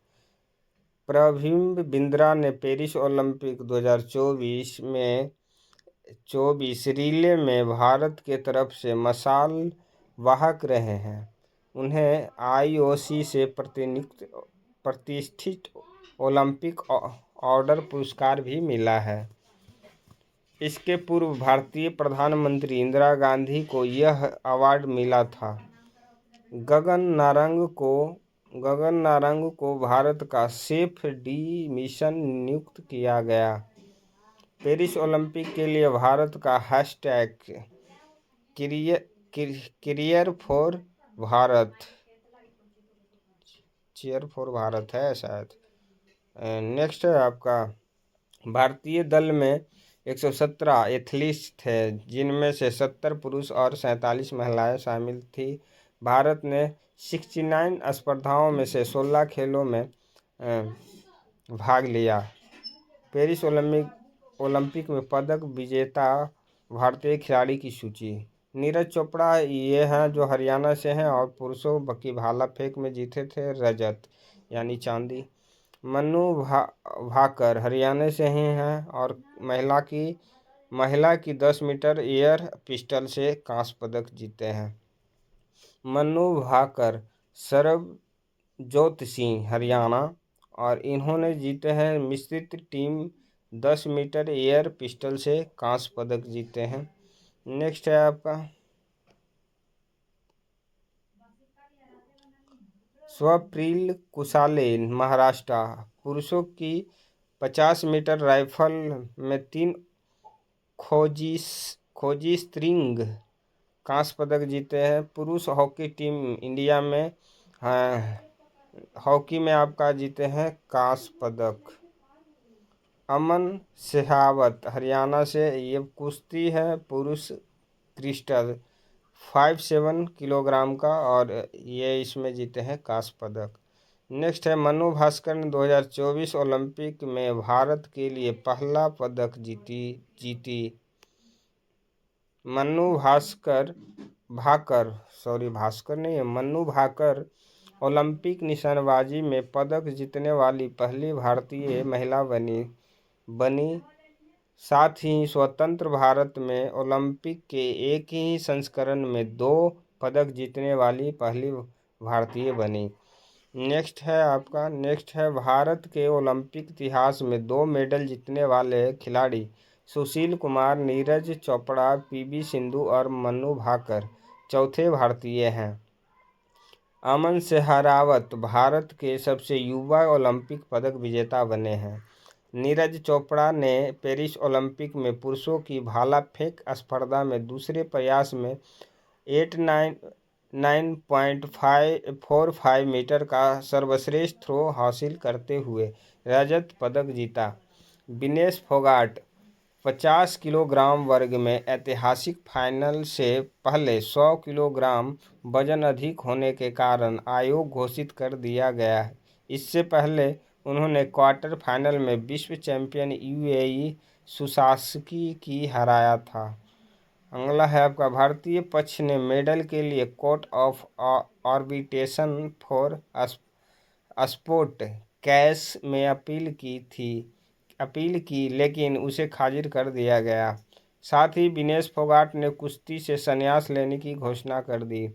प्रभिम्ब बिंद्रा ने पेरिस ओलंपिक 2024 रिले में भारत के तरफ से मशाल वाहक रहे हैं। उन्हें IOC से प्रतिष्ठित ओलंपिक ऑर्डर पुरस्कार भी मिला है। इसके पूर्व भारतीय प्रधानमंत्री इंदिरा गांधी को यह अवार्ड मिला था। गगन नारंग को भारत का सेफ डी मिशन नियुक्त किया गया। पेरिस ओलंपिक के लिए भारत का हैशटैग चीयर फॉर भारत है शायद। नेक्स्ट है आपका, भारतीय दल में 117 एथलीट्स थे, जिनमें से 70 पुरुष और 47 महिलाएं शामिल थी। भारत ने 69 स्पर्धाओं में से 16 खेलों में भाग लिया। पेरिस ओलंपिक में पदक विजेता भारतीय खिलाड़ी की सूची। नीरज चोपड़ा ये हैं जो हरियाणा से हैं और पुरुषों की भाला फेंक में जीते थे रजत यानी चांदी। मनु भाकर हरियाणा से ही हैं और महिला की 10 मीटर एयर पिस्टल से कांस्य पदक जीते हैं। मनु भाकर सरबजोत सिंह हरियाणा और इन्होंने जीते हैं मिश्रित टीम 10 मीटर एयर पिस्टल से कांस्य पदक जीते हैं। नेक्स्ट है आपका स्वप्निल कुसाले महाराष्ट्र पुरुषों की 50 मीटर राइफल में 3 खोजी स्त्रिंग कांस्य पदक जीते हैं। पुरुष हॉकी टीम इंडिया में हॉकी में आपका जीते हैं कांस्य पदक। अमन शेखावत हरियाणा से ये कुश्ती है पुरुष क्रिस्टल 57 किलोग्राम का और ये इसमें जीते हैं कांस्य पदक। नेक्स्ट है मनु भास्कर ने 2024 ओलंपिक में भारत के लिए पहला पदक जीती। मनु भाकर ओलंपिक निशानेबाजी में पदक जीतने वाली पहली भारतीय महिला बनी। साथ ही स्वतंत्र भारत में ओलंपिक के एक ही संस्करण में 2 पदक जीतने वाली पहली भारतीय बनी। नेक्स्ट है भारत के ओलंपिक इतिहास में 2 मेडल जीतने वाले खिलाड़ी सुशील कुमार, नीरज चोपड़ा, पीवी सिंधु और मनु भाकर चौथे भारतीय हैं। अमन शेखावत भारत के सबसे युवा ओलंपिक पदक विजेता बने हैं। नीरज चोपड़ा ने पेरिस ओलंपिक में पुरुषों की भाला फेंक स्पर्धा में दूसरे प्रयास में 9.45 मीटर का सर्वश्रेष्ठ थ्रो हासिल करते हुए रजत पदक जीता। विनेश फोगाट 50 किलोग्राम वर्ग में ऐतिहासिक फाइनल से पहले 100 किलोग्राम वजन अधिक होने के कारण आयोग घोषित कर दिया गया है। इससे पहले उन्होंने क्वार्टर फाइनल में विश्व चैंपियन यूएई सुसास्की की हराया था। अगला है आपका भारतीय पक्ष ने मेडल के लिए court of arbitration for sport cash में अपील की लेकिन उसे खारिज कर दिया गया। साथ ही विनेश फोगाट ने कुश्ती से संन्यास लेने की घोषणा कर दी।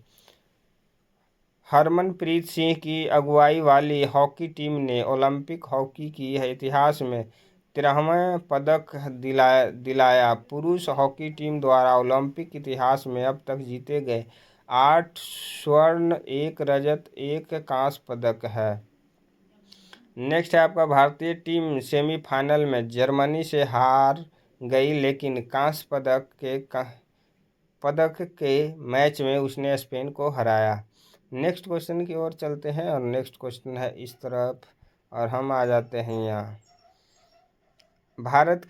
हरमनप्रीत सिंह की अगुवाई वाली हॉकी टीम ने ओलंपिक हॉकी की इतिहास में 13वां पदक दिलाया। पुरुष हॉकी टीम द्वारा ओलंपिक इतिहास में अब तक जीते गए 8 स्वर्ण, 1 रजत, 1 कांस्य पदक है। नेक्स्ट है आपका भारतीय टीम सेमीफाइनल में जर्मनी से हार गई लेकिन कांस्य पदक के मैच में उसने स्पेन को हराया। नेक्स्ट क्वेश्चन की ओर चलते हैं और नेक्स्ट क्वेश्चन है इस तरफ और हम आ जाते हैं यहाँ। भारत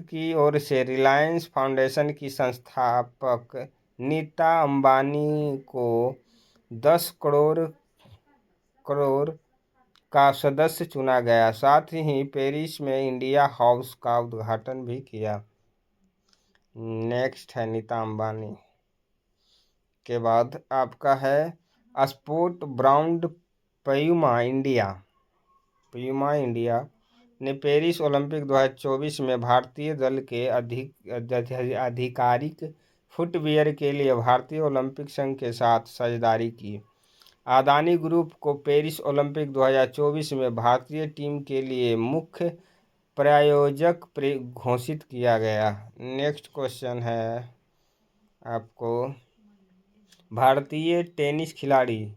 की ओर से रिलायंस फाउंडेशन की संस्थापक नीता अंबानी को 10 करोड़ का सदस्य चुना गया। साथ ही पेरिस में इंडिया हाउस का उद्घाटन भी किया। नेक्स्ट है नीता अंबानी के बाद आपका है स्पोर्ट ब्रांड प्यूमा इंडिया ने पेरिस ओलंपिक 2024 में भारतीय दल के आधिकारिक फुटवियर के लिए भारतीय ओलंपिक संघ के साथ साझेदारी की। अदानी ग्रुप को पेरिस ओलंपिक 2024 में भारतीय टीम के लिए मुख्य प्रायोजक घोषित किया गया। नेक्स्ट क्वेश्चन है आपको भारतीय टेनिस खिलाड़ी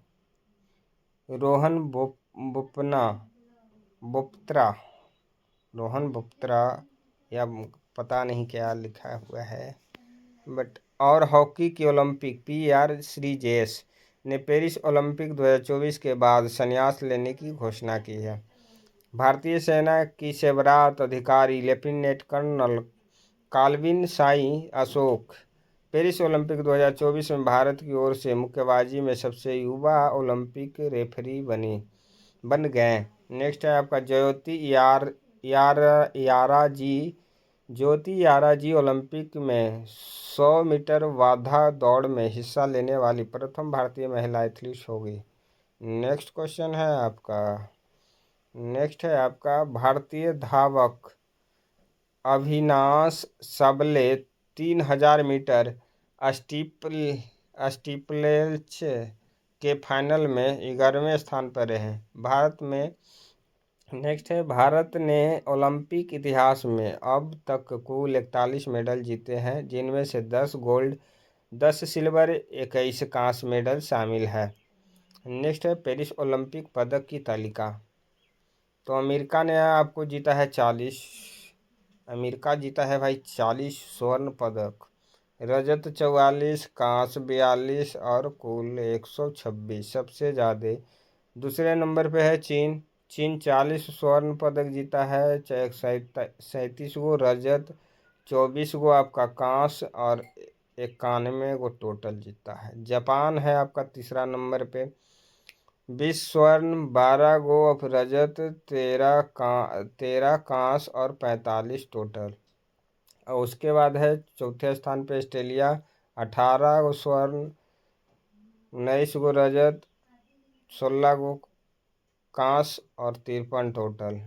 रोहन बोपत्रा या पता नहीं क्या लिखा हुआ है और हॉकी के ओलंपिक PR श्रीजेश ने पेरिस ओलंपिक 2024 के बाद संन्यास लेने की घोषणा की है। भारतीय सेना की सेवारत अधिकारी lieutenant colonel Calvin Sai Ashok Paris Olympic 2024 में भारत की ओर से मुक्केबाजी में सबसे युवा ओलंपिक रेफरी बन गए। नेक्स्ट है आपका ज्योति यारा जी ज्योति यारा जी ओलंपिक में 100 मीटर बाधा दौड़ में हिस्सा लेने वाली प्रथम भारतीय महिला एथलीट होगी। नेक्स्ट क्वेश्चन है आपका, नेक्स्ट है आपका, भारतीय धावक अविनाश साबले 3000 मीटर स्टीपलेच के फाइनल में 11वें स्थान पर रहे। भारत में नेक्स्ट है, भारत ने ओलंपिक इतिहास में अब तक कुल 41 मेडल जीते हैं, जिनमें से 10 गोल्ड, 10 सिल्वर, 21 कांस्य मेडल शामिल है। नेक्स्ट है, पेरिस ओलंपिक पदक की तालिका। तो अमेरिका ने आपको जीता है 40, अमेरिका जीता है भाई 40 स्वर्ण पदक, रजत 44, कांस्य 42 और कुल 126 सबसे ज़्यादा। दूसरे नंबर पे है चीन, चीन 40 स्वर्ण पदक जीता है, 37 गो रजत, 24 गो आपका कांस्य और 91 गो टोटल जीता है। जापान है आपका तीसरा नंबर पे, 20 स्वर्ण, 12 गो रजत, 13 कांस्य और 45 टोटल। और उसके बाद है चौथे स्थान पे ऑस्ट्रेलिया, 18 गो स्वर्ण, 19 गो रजत, 16 गो कांस्य और 53 टोटल।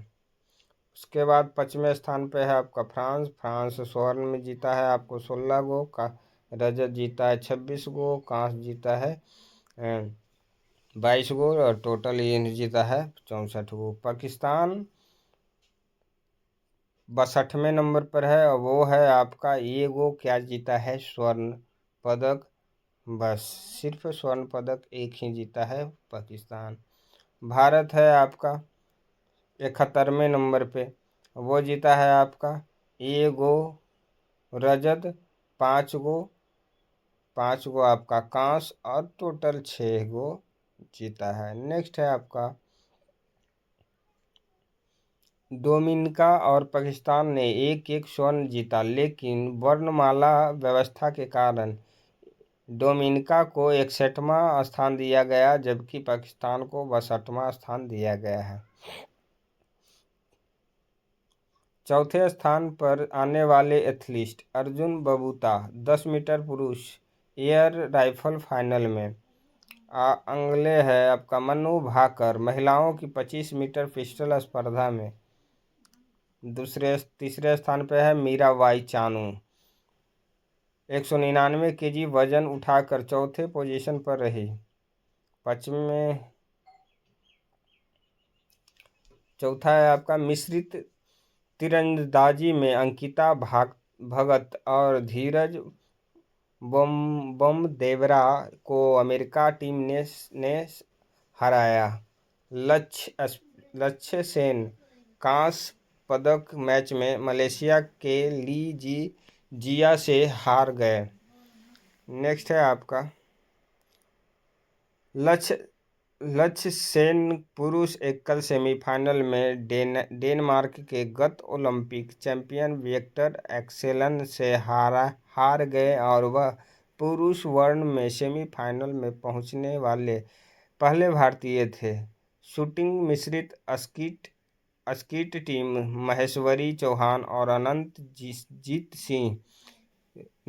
उसके बाद पाँचवें स्थान पे है आपका फ्रांस, फ्रांस स्वर्ण में जीता है आपको 16 गो का, रजत जीता है 26 गो, कांस्य जीता है 22 गो और टोटल ये जीता है 64 गो। पाकिस्तान 62वें नंबर पर है और वो है आपका ये गो क्या जीता है स्वर्ण पदक, बस सिर्फ स्वर्ण पदक एक ही जीता है पाकिस्तान। भारत है आपका 71वें नंबर पे, वो जीता है आपका ये गो रजत, 5 गो आपका कांस्य और टोटल 6 गो जीता है। नेक्स्ट है आपका, डोमिनिका और पाकिस्तान ने एक एक स्वर्ण जीता, लेकिन वर्णमाला व्यवस्था के कारण डोमिनिका को 61वां स्थान दिया गया, जबकि पाकिस्तान को 62वां स्थान दिया गया है। चौथे स्थान पर आने वाले एथलीट अर्जुन बबूता 10 मीटर पुरुष एयर राइफल फाइनल में। अगले है आपका मनु भाकर महिलाओं की 25 मीटर पिस्टल स्पर्धा में। तीसरे स्थान पे है मीराबाई चानू 199 केजी वजन उठाकर चौथे पोजीशन पर रही। चौथा है आपका मिश्रित तीरंदाजी में अंकिता भगत और धीरज बमदेवरा को अमेरिका टीम ने हराया। लक्ष्य सेन कांस्य पदक मैच में मलेशिया के ली जिया से हार गए। नेक्स्ट है आपका, लक्ष्य सेन पुरुष एकल सेमीफाइनल में डेनमार्क के गत ओलंपिक चैंपियन विक्टर एक्सेलन से हार गए और वह पुरुष वर्ण में सेमीफाइनल में पहुंचने वाले पहले भारतीय थे। शूटिंग मिश्रित स्कीट टीम महेश्वरी चौहान और अनंत जीत सिंह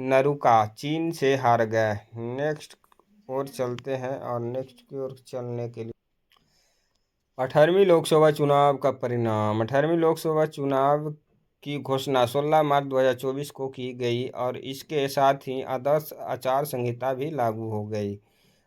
नरुका चीन से हार गए। नेक्स्ट और चलते हैं और नेक्स्ट की ओर चलने के लिए 18वीं लोकसभा चुनाव का परिणाम। 18वीं लोकसभा चुनाव की घोषणा 16 मार्च 2024 को की गई और इसके साथ ही आदर्श आचार संहिता भी लागू हो गई।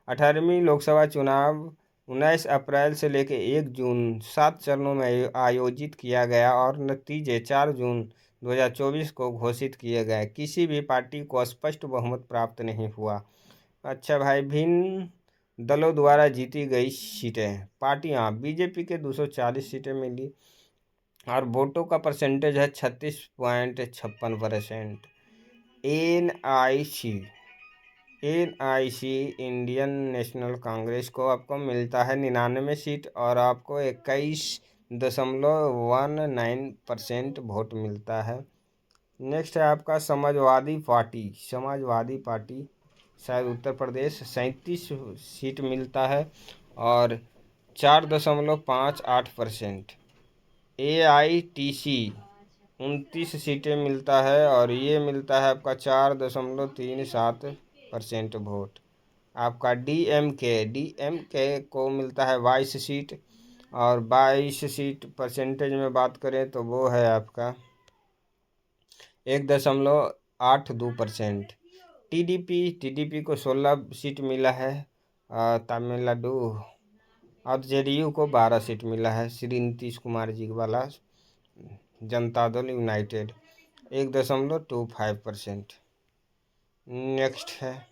18वीं लोकसभा चुनाव 19 अप्रैल से लेकर 1 जून 7 चरणों में आयोजित किया गया और नतीजे 4 जून 2024 को घोषित किए गए। किसी भी पार्टी को स्पष्ट बहुमत प्राप्त नहीं हुआ। अच्छा भाई, भिन्न दलों द्वारा जीती गई सीटें। पार्टियां बीजेपी के 240 सीटें मिली और वोटों का परसेंटेज है 36.56%। एनआईसी इंडियन नेशनल कांग्रेस को आपको मिलता है 99 सीट और आपको 21.19% वोट मिलता है। नेक्स्ट है आपका समाजवादी पार्टी शायद उत्तर प्रदेश 37 सीट मिलता है और 4.58%। AITC 29 सीटें मिलता है और ये मिलता है आपका 4.37% वोट। आपका डीएमके को मिलता है 22 सीट और 22 सीट परसेंटेज में बात करें तो वो है आपका 1.82%। टीडीपी को 16 सीट मिला है तमिलनाडु और जेडीयू को 12 सीट मिला है श्री नीतीश कुमार जी वाला जनता दल यूनाइटेड 1.25%। नेक्स्ट है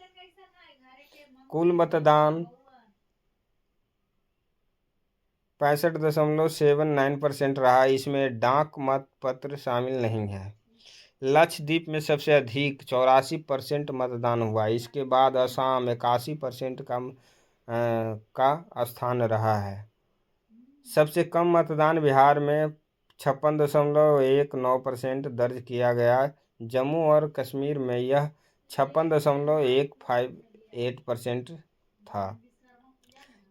कुल मतदान 65.79% रहा। इसमें डाक मत पत्र शामिल नहीं है। लक्षद्वीप में सबसे अधिक 84% मतदान हुआ। इसके बाद असम 81% का स्थान रहा है। सबसे कम मतदान बिहार में 56.19% दर्ज किया गया। जम्मू और कश्मीर में यह 56.158% था।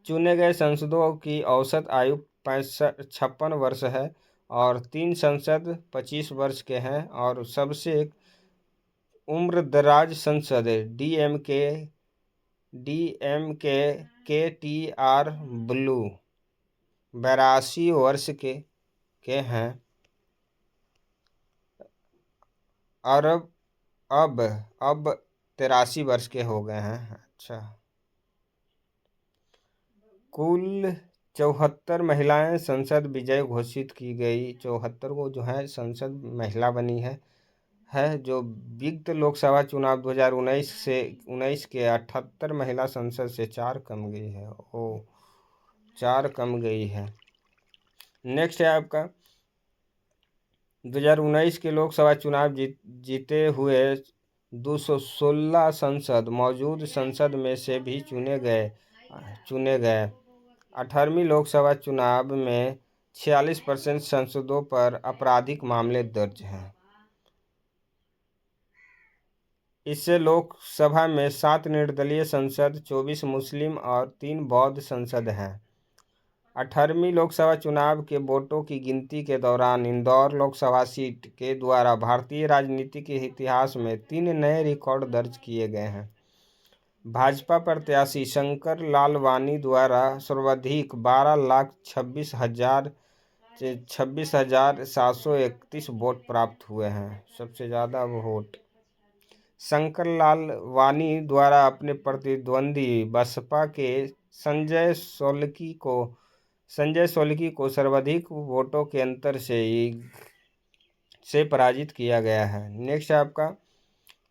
चुने गए सांसदों की औसत आयु 56 वर्ष है और 3 सांसद 25 वर्ष के हैं और सबसे उम्रदराज सांसद डीएमके के टी आर बलू 82 वर्ष के हैं और अब 83 वर्ष के हो गए हैं। अच्छा, कुल 74 महिलाएं संसद विजय घोषित की गई। 74 को जो है संसद महिला बनी है जो विगत लोकसभा चुनाव 2019 के 78 महिला संसद से 4 कम गई है। 4 कम गई है। नेक्स्ट है आपका 2019 के लोकसभा चुनाव जीते हुए 216 सांसद मौजूद संसद में से भी चुने गए। 18वीं लोकसभा चुनाव में 46% सांसदों पर आपराधिक मामले दर्ज हैं। इससे लोकसभा में 7 निर्दलीय सांसद, 24 मुस्लिम और 3 बौद्ध सांसद हैं। 18वीं लोकसभा चुनाव के वोटों की गिनती के दौरान इंदौर लोकसभा सीट के द्वारा भारतीय राजनीति के इतिहास में 3 नए रिकॉर्ड दर्ज किए गए हैं। भाजपा प्रत्याशी शंकर लालवानी द्वारा सर्वाधिक 12,26,731 वोट प्राप्त हुए हैं। सबसे ज़्यादा वोट शंकर लालवानी द्वारा अपने प्रतिद्वंदी बसपा के संजय सोलंकी को सर्वाधिक वोटों के अंतर से पराजित किया गया है। नेक्स्ट आपका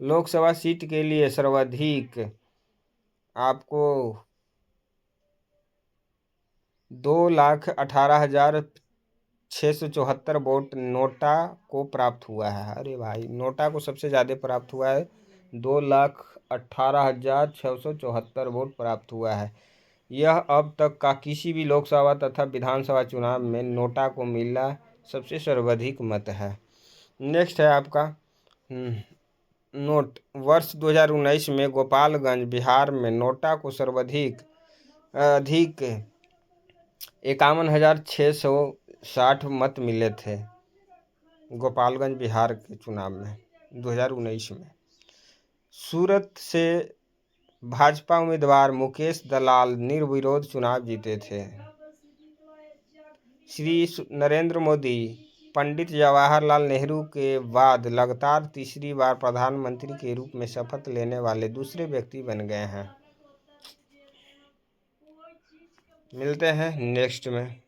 लोकसभा सीट के लिए सर्वाधिक आपको 2,18,674 वोट नोटा को प्राप्त हुआ है। अरे भाई, नोटा को सबसे ज़्यादा प्राप्त हुआ है। 2,18,674 वोट प्राप्त हुआ है। यह अब तक का किसी भी लोकसभा तथा विधानसभा चुनाव में नोटा को मिला सबसे सर्वाधिक मत है। नेक्स्ट है आपका नोट वर्ष 2019 में गोपालगंज बिहार में नोटा को सर्वाधिक 51,660 मत मिले थे। गोपालगंज बिहार के चुनाव में 2019 में। सूरत से भाजपा उम्मीदवार मुकेश दलाल निर्विरोध चुनाव जीते थे। श्री नरेंद्र मोदी पंडित जवाहरलाल नेहरू के बाद लगातार तीसरी बार प्रधानमंत्री के रूप में शपथ लेने वाले दूसरे व्यक्ति बन गए हैं। मिलते हैं नेक्स्ट में।